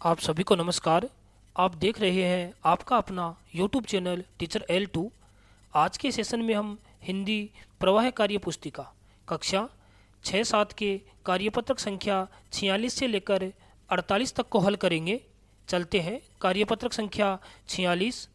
आप सभी को नमस्कार। आप देख रहे हैं आपका अपना YouTube चैनल टीचर L2। आज के सेशन में हम हिंदी प्रवाह कार्य पुस्तिका कक्षा 6-7 के कार्यपत्रक संख्या 46 से लेकर 48 तक को हल करेंगे। चलते हैं कार्यपत्रक संख्या 46।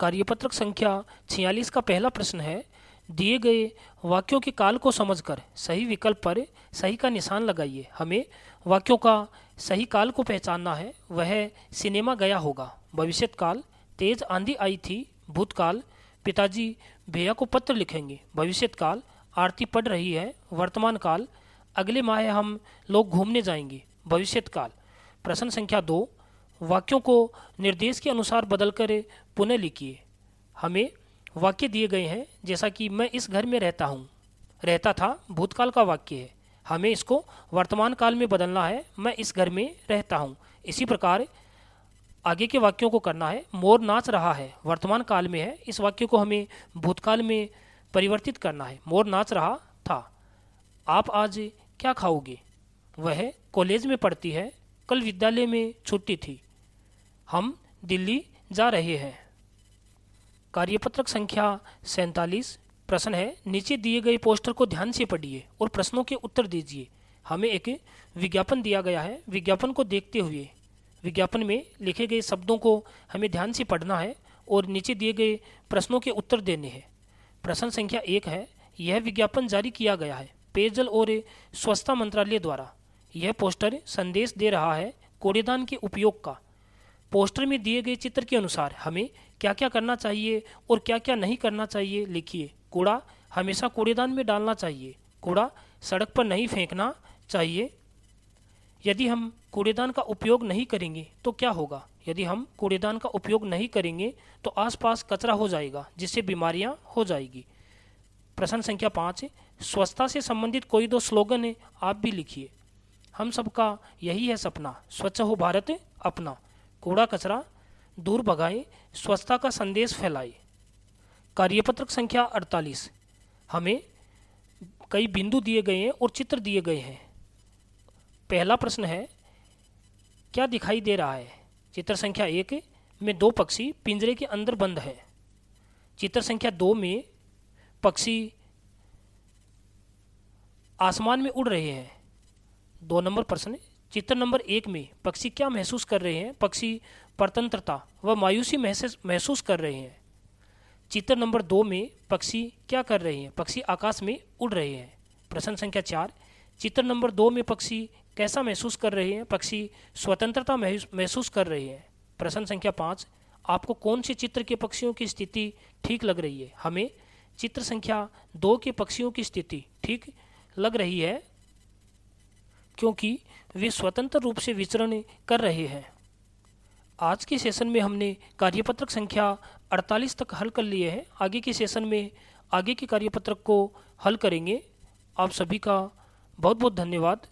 कार्यपत्रक संख्या 46 का पहला प्रश्न है, दिए गए वाक्यों के काल को समझकर सही विकल्प पर सही का निशान लगाइए। हमें वाक्यों का सही काल को पहचानना है। वह सिनेमा गया होगा, भविष्यत काल तेज आंधी आई थी, भूतकाल पिताजी भैया को पत्र लिखेंगे, भविष्यत काल आरती पढ़ रही है, वर्तमान काल अगले माह हम लोग घूमने जाएंगे, भविष्यत काल। प्रश्न संख्या 2, वाक्यों को निर्देश के अनुसार बदलकर पुनः लिखिए। हमें वाक्य दिए गए हैं, जैसा कि मैं इस घर में रहता था, भूतकाल का वाक्य है। हमें इसको वर्तमान काल में बदलना है, मैं इस घर में रहता हूँ। इसी प्रकार आगे के वाक्यों को करना है। मोर नाच रहा है, वर्तमान काल में है, इस वाक्य को हमें भूतकाल में परिवर्तित करना है। मोर नाच रहा था। आप आज क्या खाओगे? वह कॉलेज में पढ़ती है, कल विद्यालय में छुट्टी थी, हम दिल्ली जा रहे हैं। कार्यपत्रक संख्या 47 प्रश्न है, नीचे दिए गए पोस्टर को ध्यान से पढ़िए और प्रश्नों के उत्तर दीजिए। हमें एक विज्ञापन दिया गया है। विज्ञापन को देखते हुए विज्ञापन में लिखे गए शब्दों को हमें ध्यान से पढ़ना है और नीचे दिए गए प्रश्नों के उत्तर देने हैं। प्रश्न संख्या 1 है, यह विज्ञापन जारी किया गया है पेयजल और स्वच्छता मंत्रालय द्वारा। यह पोस्टर संदेश दे रहा है कूड़ेदान के उपयोग का। पोस्टर में दिए गए चित्र के अनुसार हमें क्या क्या करना चाहिए और क्या क्या नहीं करना चाहिए लिखिए। कूड़ा हमेशा कूड़ेदान में डालना चाहिए, कूड़ा सड़क पर नहीं फेंकना चाहिए। यदि हम कूड़ेदान का उपयोग नहीं करेंगे तो क्या होगा? यदि हम कूड़ेदान का उपयोग नहीं करेंगे तो आसपास कचरा हो जाएगा, जिससे बीमारियां हो जाएगी। प्रश्न संख्या 5, स्वच्छता से संबंधित कोई 2 स्लोगन आप भी लिखिए। हम सबका यही है सपना, स्वच्छ हो भारत अपना। कूड़ा कचरा दूर भगाएं, स्वच्छता का संदेश फैलाएं। कार्यपत्रक संख्या 48, हमें कई बिंदु दिए गए हैं और चित्र दिए गए हैं। पहला प्रश्न है, क्या दिखाई दे रहा है? चित्र संख्या 1 में 2 पक्षी पिंजरे के अंदर बंद है। चित्र संख्या 2 में पक्षी आसमान में उड़ रहे हैं। 2 नंबर प्रश्न, चित्र नंबर 1 में पक्षी क्या महसूस कर रहे हैं? पक्षी परतंत्रता व मायूसी महसूस कर रहे हैं। चित्र नंबर 2 में पक्षी क्या कर रहे हैं? पक्षी आकाश में उड़ रहे हैं। प्रश्न संख्या 4, चित्र नंबर 2 में पक्षी कैसा महसूस कर रहे हैं? पक्षी स्वतंत्रता महसूस कर रहे हैं। प्रश्न संख्या 5, आपको कौन से चित्र के पक्षियों की स्थिति ठीक लग रही है? हमें चित्र संख्या 2 के पक्षियों की स्थिति ठीक लग रही है, क्योंकि वे स्वतंत्र रूप से विचरण कर रहे हैं। आज के सेशन में हमने कार्यपत्रक संख्या 48 तक हल कर लिए हैं। आगे के सेशन में आगे के कार्यपत्रक को हल करेंगे। आप सभी का बहुत बहुत धन्यवाद।